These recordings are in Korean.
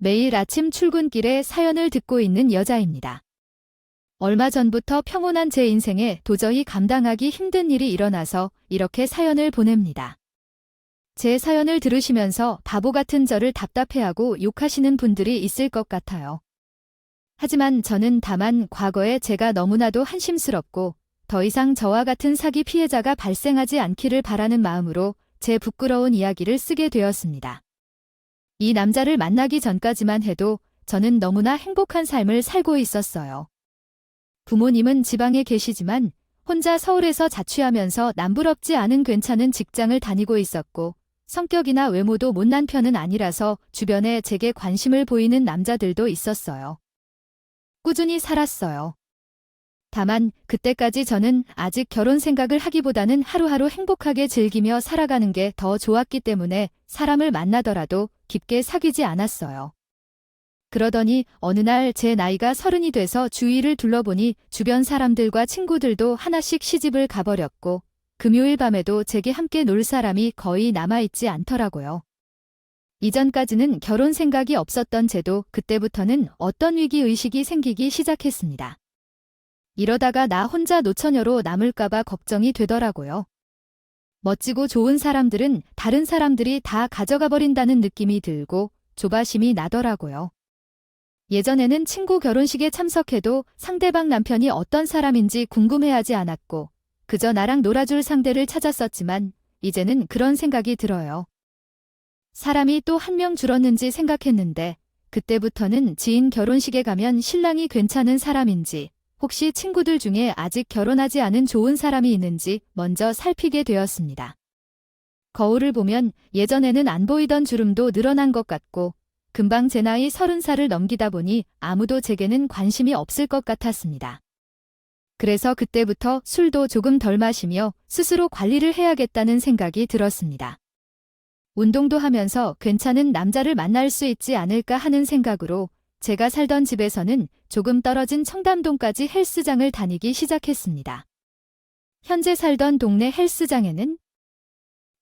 매일 아침 출근길에 사연을 듣고 있는 여자입니다. 얼마 전부터 평온한 제 인생에 도저히 감당하기 힘든 일이 일어나서 이렇게 사연을 보냅니다. 제 사연을 들으시면서 바보 같은 저를 답답해하고 욕하시는 분들이 있을 것 같아요. 하지만 저는 다만 과거에 제가 너무나도 한심스럽고 더 이상 저와 같은 사기 피해자가 발생하지 않기를 바라는 마음으로 제 부끄러운 이야기를 쓰게 되었습니다. 이 남자를 만나기 전까지만 해도 저는 너무나 행복한 삶을 살고 있었어요. 부모님은 지방에 계시지만 혼자 서울에서 자취하면서 남부럽지 않은 괜찮은 직장을 다니고 있었고 성격이나 외모도 못난 편은 아니라서 주변에 제게 관심을 보이는 남자들도 있었어요. 꾸준히 살았어요. 다만 그때까지 저는 아직 결혼 생각을 하기보다는 하루하루 행복하게 즐기며 살아가는 게 더 좋았기 때문에 사람을 만나더라도 깊게 사귀지 않았어요. 그러더니 어느 날 제 나이가 30이 돼서 주위를 둘러보니 주변 사람들과 친구들도 하나씩 시집을 가버렸고 금요일 밤에도 제게 함께 놀 사람이 거의 남아있지 않더라고요. 이전까지는 결혼 생각이 없었던 제도 그때부터는 어떤 위기의식이 생기기 시작했습니다. 이러다가 나 혼자 노처녀로 남을까봐 걱정이 되더라고요. 멋지고 좋은 사람들은 다른 사람들이 다 가져가 버린다는 느낌이 들고 조바심이 나더라고요. 예전에는 친구 결혼식에 참석해도 상대방 남편이 어떤 사람인지 궁금해하지 않았고 그저 나랑 놀아줄 상대를 찾았었지만 이제는 그런 생각이 들어요. 사람이 또 한 명 줄었는지 생각했는데 그때부터는 지인 결혼식에 가면 신랑이 괜찮은 사람인지 혹시 친구들 중에 아직 결혼하지 않은 좋은 사람이 있는지 먼저 살피게 되었습니다. 거울을 보면 예전에는 안 보이던 주름도 늘어난 것 같고 금방 제 나이 30살을 넘기다 보니 아무도 제게는 관심이 없을 것 같았습니다. 그래서 그때부터 술도 조금 덜 마시며 스스로 관리를 해야겠다는 생각이 들었습니다. 운동도 하면서 괜찮은 남자를 만날 수 있지 않을까 하는 생각으로 제가 살던 집에서는 조금 떨어진 청담동까지 헬스장을 다니기 시작했습니다. 현재 살던 동네 헬스장에는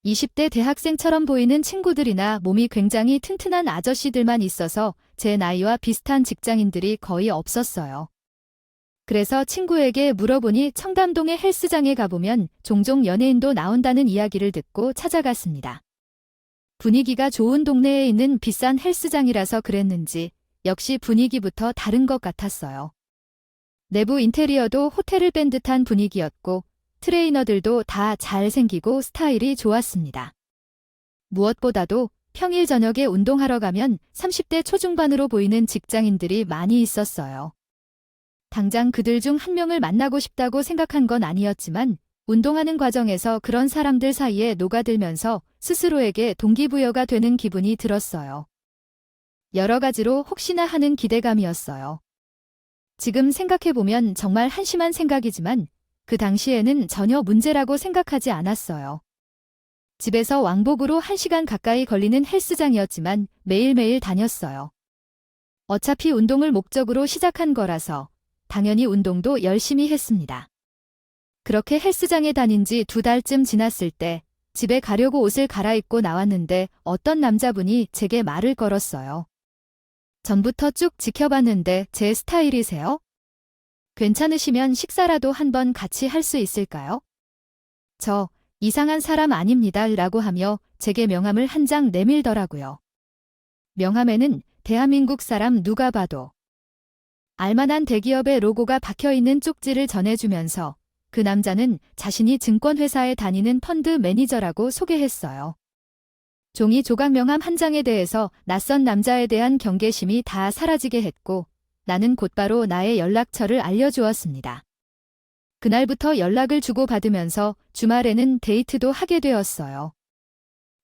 20대 대학생처럼 보이는 친구들이나 몸이 굉장히 튼튼한 아저씨들만 있어서 제 나이와 비슷한 직장인들이 거의 없었어요. 그래서 친구에게 물어보니 청담동의 헬스장에 가보면 종종 연예인도 나온다는 이야기를 듣고 찾아갔습니다. 분위기가 좋은 동네에 있는 비싼 헬스장이라서 그랬는지 역시 분위기부터 다른 것 같았어요. 내부 인테리어도 호텔을 뺀 듯한 분위기였고 트레이너들도 다 잘생기고 스타일이 좋았습니다. 무엇보다도 평일 저녁에 운동하러 가면 30대 초중반으로 보이는 직장인들이 많이 있었어요. 당장 그들 중 한 명을 만나고 싶다고 생각한 건 아니었지만 운동하는 과정에서 그런 사람들 사이에 녹아들면서 스스로에게 동기부여가 되는 기분이 들었어요. 여러 가지로 혹시나 하는 기대감이었어요. 지금 생각해보면 정말 한심한 생각이지만 그 당시에는 전혀 문제라고 생각하지 않았어요. 집에서 왕복으로 1시간 가까이 걸리는 헬스장이었지만 매일매일 다녔어요. 어차피 운동을 목적으로 시작한 거라서 당연히 운동도 열심히 했습니다. 그렇게 헬스장에 다닌 지 2달쯤 지났을 때 집에 가려고 옷을 갈아입고 나왔는데 어떤 남자분이 제게 말을 걸었어요. 전부터 쭉 지켜봤는데 제 스타일이세요? 괜찮으시면 식사라도 한번 같이 할 수 있을까요? 저 이상한 사람 아닙니다 라고 하며 제게 명함을 한 장 내밀더라고요. 명함에는 대한민국 사람 누가 봐도 알만한 대기업의 로고가 박혀있는 쪽지를 전해주면서 그 남자는 자신이 증권회사에 다니는 펀드 매니저라고 소개했어요. 종이 조각 명함 한 장에 대해서 낯선 남자에 대한 경계심이 다 사라지게 했고 나는 곧바로 나의 연락처를 알려주었습니다. 그날부터 연락을 주고받으면서 주말에는 데이트도 하게 되었어요.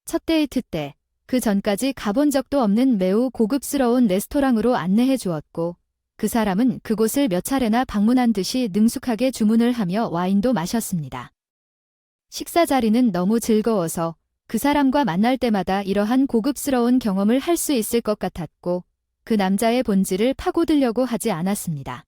첫 데이트 때 그 전까지 가본 적도 없는 매우 고급스러운 레스토랑으로 안내해 주었고 그 사람은 그곳을 몇 차례나 방문한 듯이 능숙하게 주문을 하며 와인도 마셨습니다. 식사 자리는 너무 즐거워서 그 사람과 만날 때마다 이러한 고급스러운 경험을 할 수 있을 것 같았고 그 남자의 본질을 파고들려고 하지 않았습니다.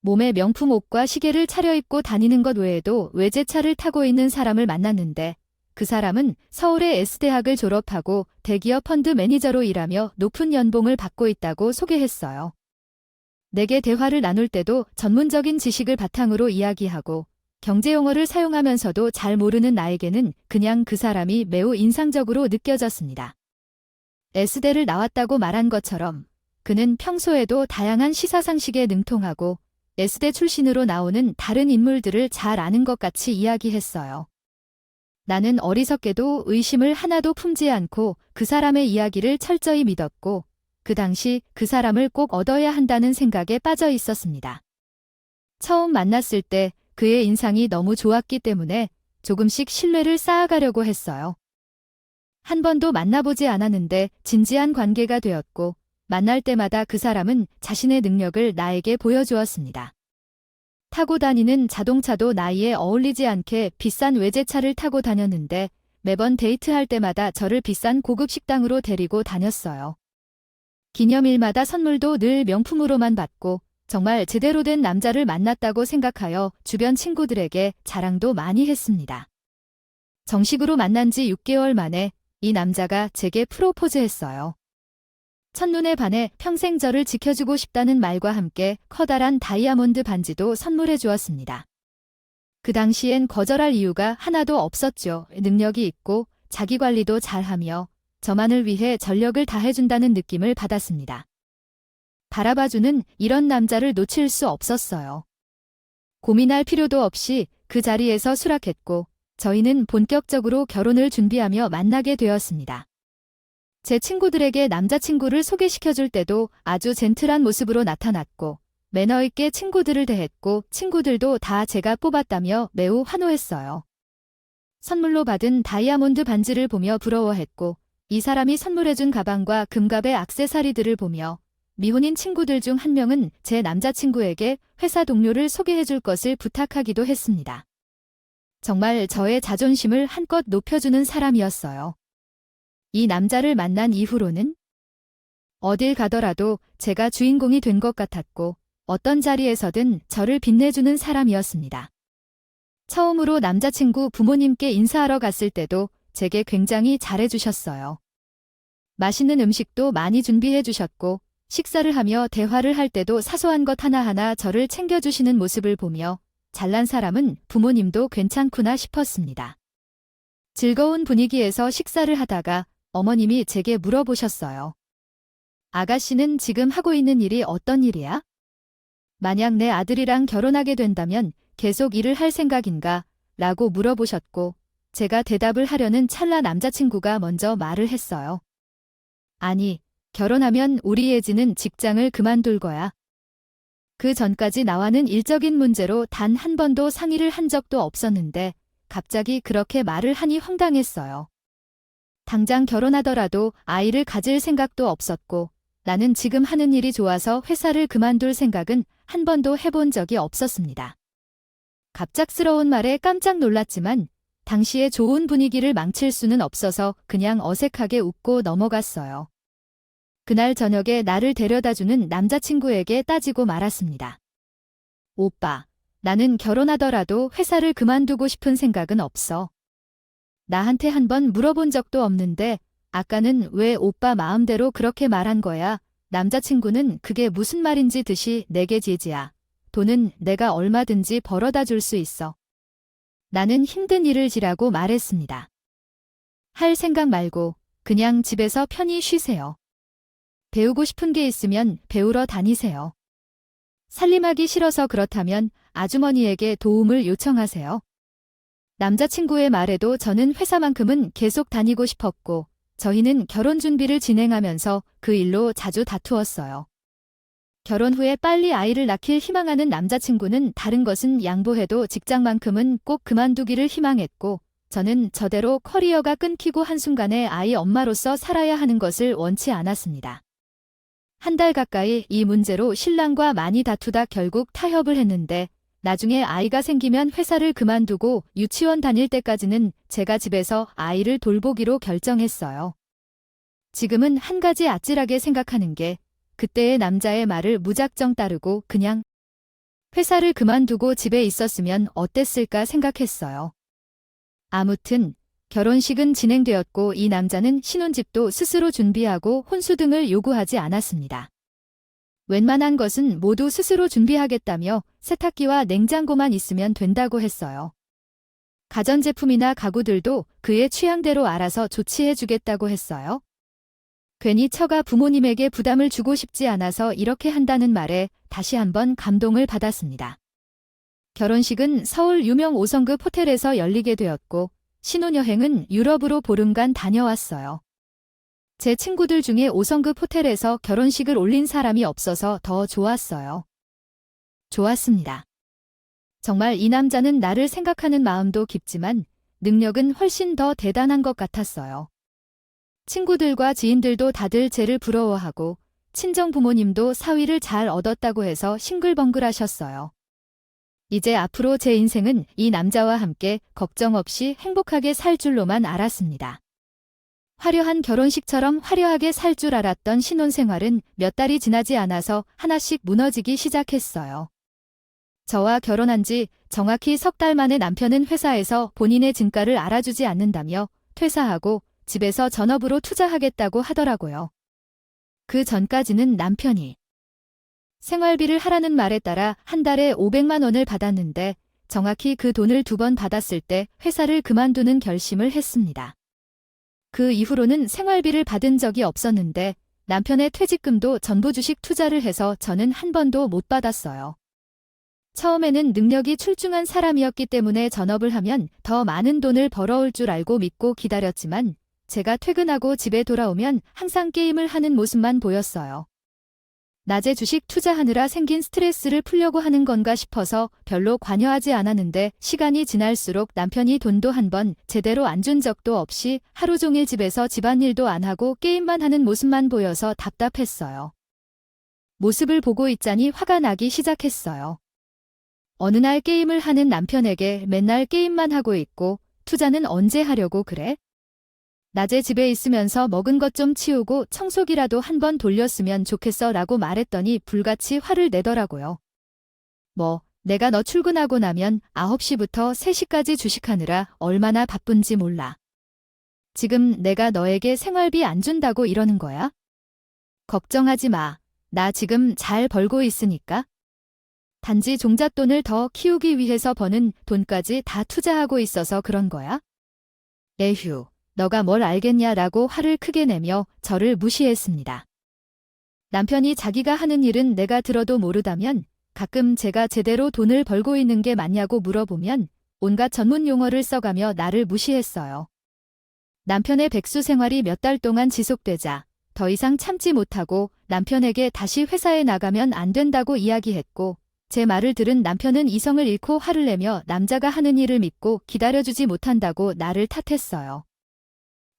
몸에 명품 옷과 시계를 차려입고 다니는 것 외에도 외제차를 타고 있는 사람을 만났는데 그 사람은 서울의 S대학을 졸업하고 대기업 펀드 매니저로 일하며 높은 연봉을 받고 있다고 소개했어요. 내게 대화를 나눌 때도 전문적인 지식을 바탕으로 이야기하고 경제용어를 사용하면서도 잘 모르는 나에게는 그냥 그 사람이 매우 인상적으로 느껴졌습니다. S대를 나왔다고 말한 것처럼 그는 평소에도 다양한 시사상식에 능통하고 S대 출신으로 나오는 다른 인물들을 잘 아는 것 같이 이야기했어요. 나는 어리석게도 의심을 하나도 품지 않고 그 사람의 이야기를 철저히 믿었고 그 당시 그 사람을 꼭 얻어야 한다는 생각에 빠져 있었습니다. 처음 만났을 때 그의 인상이 너무 좋았기 때문에 조금씩 신뢰를 쌓아가려고 했어요. 한 번도 만나보지 않았는데 진지한 관계가 되었고 만날 때마다 그 사람은 자신의 능력을 나에게 보여주었습니다. 타고 다니는 자동차도 나이에 어울리지 않게 비싼 외제차를 타고 다녔는데 매번 데이트할 때마다 저를 비싼 고급 식당으로 데리고 다녔어요. 기념일마다 선물도 늘 명품으로만 받고 정말 제대로 된 남자를 만났다고 생각하여 주변 친구들에게 자랑도 많이 했습니다. 정식으로 만난 지 6개월 만에 이 남자가 제게 프로포즈했어요. 첫눈에 반해 평생 저를 지켜주고 싶다는 말과 함께 커다란 다이아몬드 반지도 선물해 주었습니다. 그 당시엔 거절할 이유가 하나도 없었죠. 능력이 있고 자기 관리도 잘하며 저만을 위해 전력을 다해준다는 느낌을 받았습니다. 바라봐주는 이런 남자를 놓칠 수 없었어요. 고민할 필요도 없이 그 자리에서 수락했고 저희는 본격적으로 결혼을 준비하며 만나게 되었습니다. 제 친구들에게 남자친구를 소개시켜줄 때도 아주 젠틀한 모습으로 나타났고 매너 있게 친구들을 대했고 친구들도 다 제가 뽑았다며 매우 환호했어요. 선물로 받은 다이아몬드 반지를 보며 부러워했고 이 사람이 선물해준 가방과 금갑의 액세서리들을 보며 미혼인 친구들 중 한 명은 제 남자친구에게 회사 동료를 소개해줄 것을 부탁하기도 했습니다. 정말 저의 자존심을 한껏 높여주는 사람이었어요. 이 남자를 만난 이후로는 어딜 가더라도 제가 주인공이 된 것 같았고 어떤 자리에서든 저를 빛내주는 사람이었습니다. 처음으로 남자친구 부모님께 인사하러 갔을 때도 제게 굉장히 잘해주셨어요. 맛있는 음식도 많이 준비해주셨고 식사를 하며 대화를 할 때도 사소한 것 하나하나 저를 챙겨주시는 모습을 보며 잘난 사람은 부모님도 괜찮구나 싶었습니다. 즐거운 분위기에서 식사를 하다가 어머님이 제게 물어보셨어요. 아가씨는 지금 하고 있는 일이 어떤 일이야? 만약 내 아들이랑 결혼하게 된다면 계속 일을 할 생각인가? 라고 물어보셨고 제가 대답을 하려는 찰나 남자친구가 먼저 말을 했어요. 아니, 결혼하면 우리 예지는 직장을 그만둘 거야. 그 전까지 나와는 일적인 문제로 단 한 번도 상의를 한 적도 없었는데 갑자기 그렇게 말을 하니 황당했어요. 당장 결혼하더라도 아이를 가질 생각도 없었고 나는 지금 하는 일이 좋아서 회사를 그만둘 생각은 한 번도 해본 적이 없었습니다. 갑작스러운 말에 깜짝 놀랐지만 당시의 좋은 분위기를 망칠 수는 없어서 그냥 어색하게 웃고 넘어갔어요. 그날 저녁에 나를 데려다주는 남자친구에게 따지고 말았습니다. 오빠, 나는 결혼하더라도 회사를 그만두고 싶은 생각은 없어. 나한테 한 번 물어본 적도 없는데 아까는 왜 오빠 마음대로 그렇게 말한 거야? 남자친구는 그게 무슨 말인지 듯이 내게 제지야. 돈은 내가 얼마든지 벌어다 줄 수 있어. 나는 힘든 일을 지라고 말했습니다. 할 생각 말고 그냥 집에서 편히 쉬세요. 배우고 싶은 게 있으면 배우러 다니세요. 살림하기 싫어서 그렇다면 아주머니에게 도움을 요청하세요. 남자친구의 말에도 저는 회사만큼은 계속 다니고 싶었고 저희는 결혼 준비를 진행하면서 그 일로 자주 다투었어요. 결혼 후에 빨리 아이를 낳길 희망하는 남자친구는 다른 것은 양보해도 직장만큼은 꼭 그만두기를 희망했고 저는 저대로 커리어가 끊기고 한순간에 아이 엄마로서 살아야 하는 것을 원치 않았습니다. 한 달 가까이 이 문제로 신랑과 많이 다투다 결국 타협을 했는데 나중에 아이가 생기면 회사를 그만두고 유치원 다닐 때까지는 제가 집에서 아이를 돌보기로 결정했어요. 지금은 한 가지 아찔하게 생각하는 게 그때의 남자의 말을 무작정 따르고 그냥 회사를 그만두고 집에 있었으면 어땠을까 생각했어요. 아무튼 결혼식은 진행되었고 이 남자는 신혼집도 스스로 준비하고 혼수 등을 요구하지 않았습니다. 웬만한 것은 모두 스스로 준비하겠다며 세탁기와 냉장고만 있으면 된다고 했어요. 가전제품이나 가구들도 그의 취향대로 알아서 조치해주겠다고 했어요. 괜히 처가 부모님에게 부담을 주고 싶지 않아서 이렇게 한다는 말에 다시 한번 감동을 받았습니다. 결혼식은 서울 유명 5성급 호텔에서 열리게 되었고 신혼여행은 유럽으로 보름간 다녀왔어요. 제 친구들 중에 5성급 호텔에서 결혼식을 올린 사람이 없어서 더 좋았어요. 좋았습니다. 정말 이 남자는 나를 생각하는 마음도 깊지만 능력은 훨씬 더 대단한 것 같았어요. 친구들과 지인들도 다들 쟤를 부러워하고 친정 부모님도 사위를 잘 얻었다고 해서 싱글벙글하셨어요. 이제 앞으로 제 인생은 이 남자와 함께 걱정 없이 행복하게 살 줄로만 알았습니다. 화려한 결혼식처럼 화려하게 살 줄 알았던 신혼생활은 몇 달이 지나지 않아서 하나씩 무너지기 시작했어요. 저와 결혼한 지 정확히 석 달 만에 남편은 회사에서 본인의 진가를 알아주지 않는다며 퇴사하고 집에서 전업으로 투자하겠다고 하더라고요. 그 전까지는 남편이 생활비를 하라는 말에 따라 한 달에 500만 원을 받았는데 정확히 그 돈을 2번 받았을 때 회사를 그만두는 결심을 했습니다. 그 이후로는 생활비를 받은 적이 없었는데 남편의 퇴직금도 전부 주식 투자를 해서 저는 한 번도 못 받았어요. 처음에는 능력이 출중한 사람이었기 때문에 전업을 하면 더 많은 돈을 벌어올 줄 알고 믿고 기다렸지만 제가 퇴근하고 집에 돌아오면 항상 게임을 하는 모습만 보였어요. 낮에 주식 투자하느라 생긴 스트레스를 풀려고 하는 건가 싶어서 별로 관여하지 않았는데 시간이 지날수록 남편이 돈도 한 번 제대로 안 준 적도 없이 하루 종일 집에서 집안일도 안 하고 게임만 하는 모습만 보여서 답답했어요. 모습을 보고 있자니 화가 나기 시작했어요. 어느 날 게임을 하는 남편에게 맨날 게임만 하고 있고 투자는 언제 하려고 그래? 낮에 집에 있으면서 먹은 것 좀 치우고 청소기라도 한 번 돌렸으면 좋겠어 라고 말했더니 불같이 화를 내더라고요. 내가 너 출근하고 나면 9시부터 3시까지 주식하느라 얼마나 바쁜지 몰라. 지금 내가 너에게 생활비 안 준다고 이러는 거야? 걱정하지 마. 나 지금 잘 벌고 있으니까. 단지 종잣돈을 더 키우기 위해서 버는 돈까지 다 투자하고 있어서 그런 거야? 에휴. 너가 뭘 알겠냐라고 화를 크게 내며 저를 무시했습니다. 남편이 자기가 하는 일은 내가 들어도 모르다면 가끔 제가 제대로 돈을 벌고 있는 게 맞냐고 물어보면 온갖 전문 용어를 써가며 나를 무시했어요. 남편의 백수 생활이 몇 달 동안 지속되자 더 이상 참지 못하고 남편에게 다시 회사에 나가면 안 된다고 이야기했고 제 말을 들은 남편은 이성을 잃고 화를 내며 남자가 하는 일을 믿고 기다려주지 못한다고 나를 탓했어요.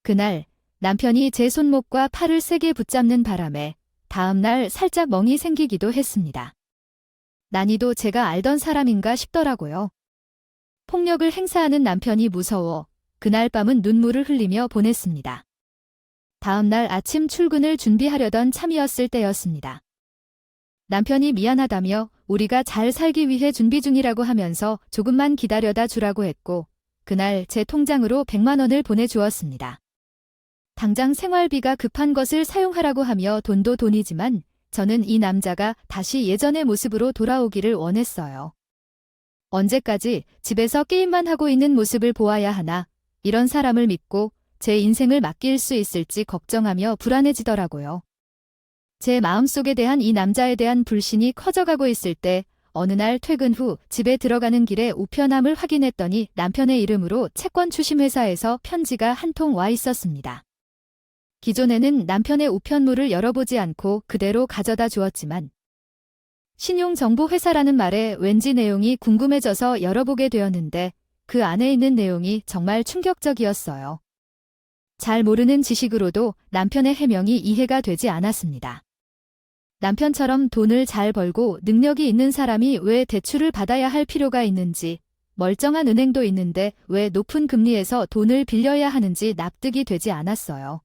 그날 남편이 제 손목과 팔을 세게 붙잡는 바람에 다음 날 살짝 멍이 생기기도 했습니다. 난이도 제가 알던 사람인가 싶더라고요. 폭력을 행사하는 남편이 무서워 그날 밤은 눈물을 흘리며 보냈습니다. 다음 날 아침 출근을 준비하려던 참이었을 때였습니다. 남편이 미안하다며 우리가 잘 살기 위해 준비 중이라고 하면서 조금만 기다려다 주라고 했고 그날 제 통장으로 100만 원을 보내주었습니다. 당장 생활비가 급한 것을 사용하라고 하며 돈도 돈이지만 저는 이 남자가 다시 예전의 모습으로 돌아오기를 원했어요. 언제까지 집에서 게임만 하고 있는 모습을 보아야 하나 이런 사람을 믿고 제 인생을 맡길 수 있을지 걱정하며 불안해지더라고요. 제 마음속에 대한 이 남자에 대한 불신이 커져가고 있을 때 어느 날 퇴근 후 집에 들어가는 길에 우편함을 확인했더니 남편의 이름으로 채권 추심 회사에서 편지가 한 통 와 있었습니다. 기존에는 남편의 우편물을 열어보지 않고 그대로 가져다 주었지만 신용정보회사라는 말에 왠지 내용이 궁금해져서 열어보게 되었는데 그 안에 있는 내용이 정말 충격적이었어요. 잘 모르는 지식으로도 남편의 해명이 이해가 되지 않았습니다. 남편처럼 돈을 잘 벌고 능력이 있는 사람이 왜 대출을 받아야 할 필요가 있는지, 멀쩡한 은행도 있는데 왜 높은 금리에서 돈을 빌려야 하는지 납득이 되지 않았어요.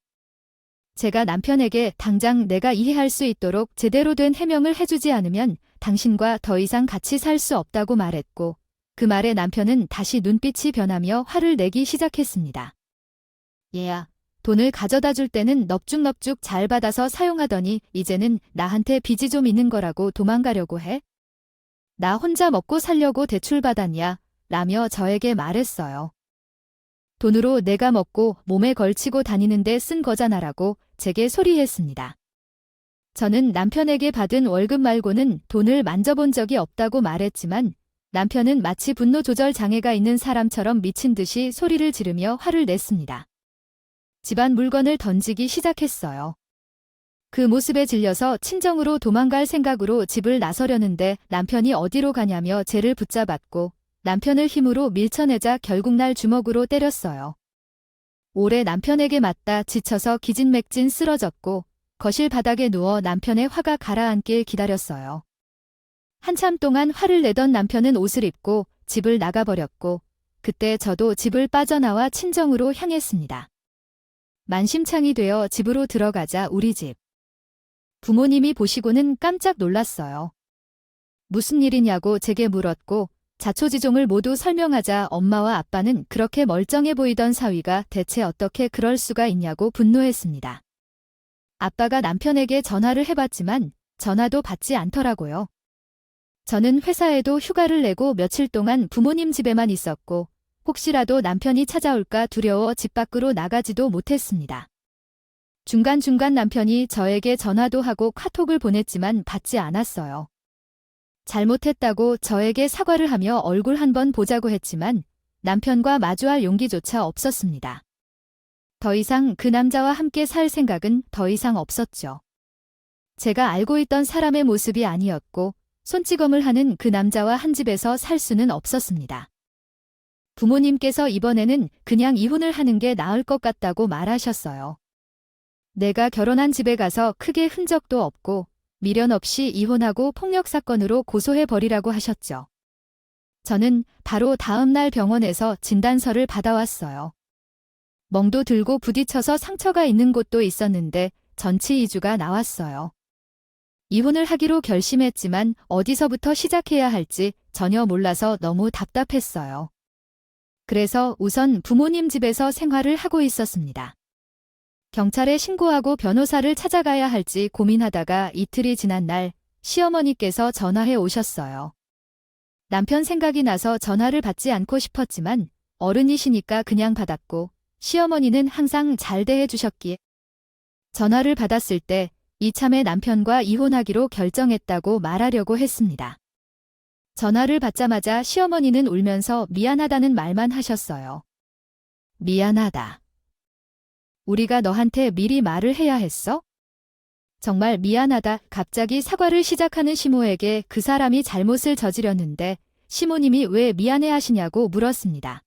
제가 남편에게 당장 내가 이해할 수 있도록 제대로 된 해명을 해주지 않으면 당신과 더 이상 같이 살 수 없다고 말했고 그 말에 남편은 다시 눈빛이 변하며 화를 내기 시작했습니다. 얘야, 돈을 가져다 줄 때는 넙죽넙죽 잘 받아서 사용하더니 이제는 나한테 빚이 좀 있는 거라고 도망가려고 해? 나 혼자 먹고 살려고 대출받았냐? 라며 저에게 말했어요. 돈으로 내가 먹고 몸에 걸치고 다니는데 쓴 거잖아라고 제게 소리했습니다. 저는 남편에게 받은 월급 말고는 돈을 만져본 적이 없다고 말했지만 남편은 마치 분노 조절 장애가 있는 사람처럼 미친 듯이 소리를 지르며 화를 냈습니다. 집안 물건을 던지기 시작했어요. 그 모습에 질려서 친정으로 도망갈 생각으로 집을 나서려는데 남편이 어디로 가냐며 쟤를 붙잡았고 남편을 힘으로 밀쳐내자 결국 날 주먹으로 때렸어요. 오래 남편에게 맞다 지쳐서 기진맥진 쓰러졌고 거실 바닥에 누워 남편의 화가 가라앉길 기다렸어요. 한참 동안 화를 내던 남편은 옷을 입고 집을 나가버렸고 그때 저도 집을 빠져나와 친정으로 향했습니다. 만심창이 되어 집으로 들어가자 우리 집 부모님이 보시고는 깜짝 놀랐어요. 무슨 일이냐고 제게 물었고 자초지종을 모두 설명하자 엄마와 아빠는 그렇게 멀쩡해 보이던 사위가 대체 어떻게 그럴 수가 있냐고 분노했습니다. 아빠가 남편에게 전화를 해봤지만 전화도 받지 않더라고요. 저는 회사에도 휴가를 내고 며칠 동안 부모님 집에만 있었고 혹시라도 남편이 찾아올까 두려워 집 밖으로 나가지도 못했습니다. 중간중간 남편이 저에게 전화도 하고 카톡을 보냈지만 받지 않았어요. 잘못했다고 저에게 사과를 하며 얼굴 한번 보자고 했지만 남편과 마주할 용기조차 없었습니다. 더 이상 그 남자와 함께 살 생각은 더 이상 없었죠. 제가 알고 있던 사람의 모습이 아니었고 손찌검을 하는 그 남자와 한 집에서 살 수는 없었습니다. 부모님께서 이번에는 그냥 이혼을 하는 게 나을 것 같다고 말하셨어요. 내가 결혼한 집에 가서 크게 흔적도 없고 미련 없이 이혼하고 폭력 사건으로 고소해버리라고 하셨죠. 저는 바로 다음 날 병원에서 진단서를 받아왔어요. 멍도 들고 부딪혀서 상처가 있는 곳도 있었는데 전치 2주가 나왔어요. 이혼을 하기로 결심했지만 어디서부터 시작해야 할지 전혀 몰라서 너무 답답했어요. 그래서 우선 부모님 집에서 생활을 하고 있었습니다. 경찰에 신고하고 변호사를 찾아가야 할지 고민하다가 이틀이 지난 날 시어머니께서 전화해 오셨어요. 남편 생각이 나서 전화를 받지 않고 싶었지만 어른이시니까 그냥 받았고 시어머니는 항상 잘 대해 주셨기에 전화를 받았을 때 이참에 남편과 이혼하기로 결정했다고 말하려고 했습니다. 전화를 받자마자 시어머니는 울면서 미안하다는 말만 하셨어요. 미안하다. 우리가 너한테 미리 말을 해야 했어? 정말 미안하다. 갑자기 사과를 시작하는 시모에게 그 사람이 잘못을 저지렀는데 시모님이 왜 미안해하시냐고 물었습니다.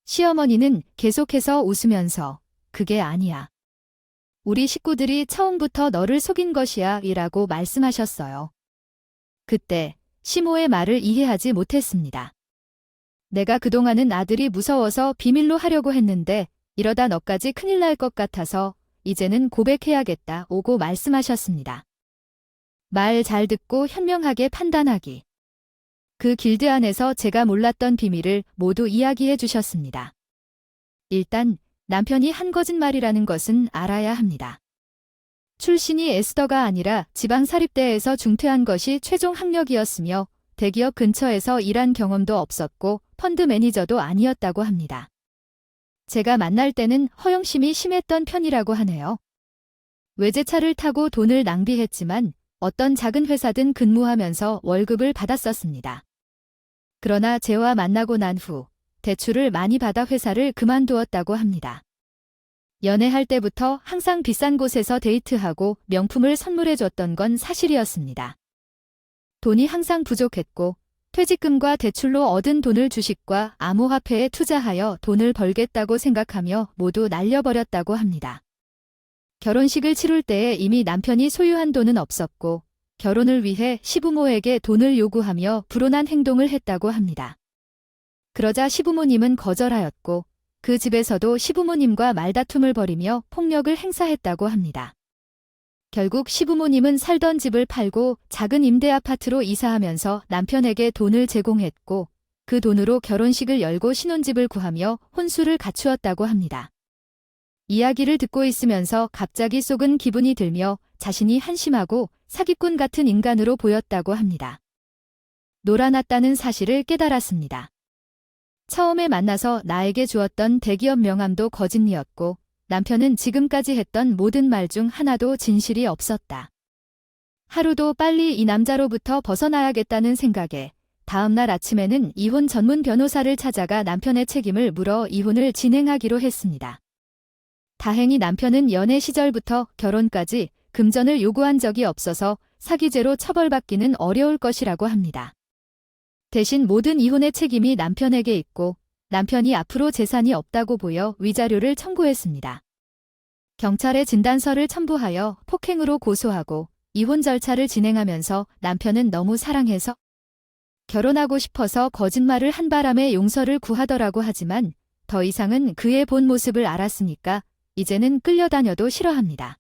시어머니는 계속해서 웃으면서 그게 아니야. 우리 식구들이 처음부터 너를 속인 것이야 이라고 말씀하셨어요. 그때 시모의 말을 이해하지 못했습니다. 내가 그동안은 아들이 무서워서 비밀로 하려고 했는데 이러다 너까지 큰일 날 것 같아서 이제는 고백해야겠다 오고 말씀하셨습니다. 말 잘 듣고 현명하게 판단하기. 그 길드 안에서 제가 몰랐던 비밀을 모두 이야기해 주셨습니다. 일단 남편이 한 거짓말이라는 것은 알아야 합니다. 출신이 에스더가 아니라 지방사립대에서 중퇴한 것이 최종 학력이었으며 대기업 근처에서 일한 경험도 없었고 펀드 매니저도 아니었다고 합니다. 제가 만날 때는 허영심이 심했던 편이라고 하네요. 외제차를 타고 돈을 낭비했지만 어떤 작은 회사든 근무하면서 월급을 받았었습니다. 그러나 재와 만나고 난 후 대출을 많이 받아 회사를 그만두었다고 합니다. 연애할 때부터 항상 비싼 곳에서 데이트하고 명품을 선물해줬던 건 사실이었습니다. 돈이 항상 부족했고 퇴직금과 대출로 얻은 돈을 주식과 암호화폐에 투자하여 돈을 벌겠다고 생각하며 모두 날려버렸다고 합니다. 결혼식을 치룰 때에 이미 남편이 소유한 돈은 없었고 결혼을 위해 시부모에게 돈을 요구하며 불온한 행동을 했다고 합니다. 그러자 시부모님은 거절하였고 그 집에서도 시부모님과 말다툼을 벌이며 폭력을 행사했다고 합니다. 결국 시부모님은 살던 집을 팔고 작은 임대 아파트로 이사하면서 남편에게 돈을 제공했고 그 돈으로 결혼식을 열고 신혼집을 구하며 혼수를 갖추었다고 합니다. 이야기를 듣고 있으면서 갑자기 속은 기분이 들며 자신이 한심하고 사기꾼 같은 인간으로 보였다고 합니다. 놀아났다는 사실을 깨달았습니다. 처음에 만나서 나에게 주었던 대기업 명함도 거짓이었고 남편은 지금까지 했던 모든 말 중 하나도 진실이 없었다. 하루도 빨리 이 남자로부터 벗어나야겠다는 생각에 다음날 아침에는 이혼 전문 변호사를 찾아가 남편의 책임을 물어 이혼을 진행하기로 했습니다. 다행히 남편은 연애 시절부터 결혼까지 금전을 요구한 적이 없어서 사기죄로 처벌받기는 어려울 것이라고 합니다. 대신 모든 이혼의 책임이 남편에게 있고 남편이 앞으로 재산이 없다고 보여 위자료를 청구했습니다. 경찰에 진단서를 첨부하여 폭행으로 고소하고 이혼 절차를 진행하면서 남편은 너무 사랑해서 결혼하고 싶어서 거짓말을 한 바람에 용서를 구하더라고 하지만 더 이상은 그의 본 모습을 알았으니까 이제는 끌려다녀도 싫어합니다.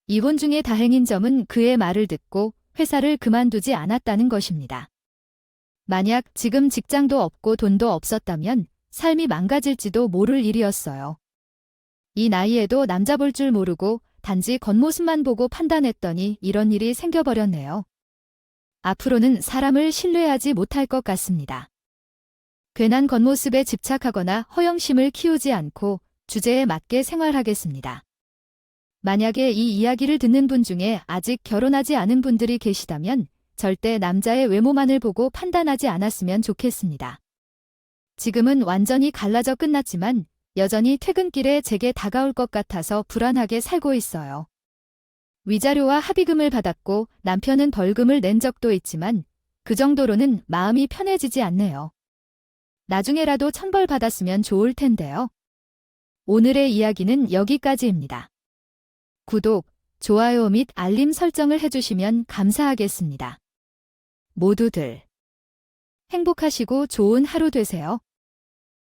이혼 중에 다행인 점은 그의 말을 듣고 회사를 그만두지 않았다는 것입니다. 만약 지금 직장도 없고 돈도 없었다면 삶이 망가질지도 모를 일이었어요. 이 나이에도 남자 볼 줄 모르고 단지 겉모습만 보고 판단했더니 이런 일이 생겨버렸네요. 앞으로는 사람을 신뢰하지 못할 것 같습니다. 괜한 겉모습에 집착하거나 허영심을 키우지 않고 주제에 맞게 생활하겠습니다. 만약에 이 이야기를 듣는 분 중에 아직 결혼하지 않은 분들이 계시다면 절대 남자의 외모만을 보고 판단하지 않았으면 좋겠습니다. 지금은 완전히 갈라져 끝났지만 여전히 퇴근길에 제게 다가올 것 같아서 불안하게 살고 있어요. 위자료와 합의금을 받았고 남편은 벌금을 낸 적도 있지만 그 정도로는 마음이 편해지지 않네요. 나중에라도 천벌받았으면 좋을 텐데요. 오늘의 이야기는 여기까지입니다. 구독, 좋아요 및 알림 설정을 해주시면 감사하겠습니다. 모두들 행복하시고 좋은 하루 되세요.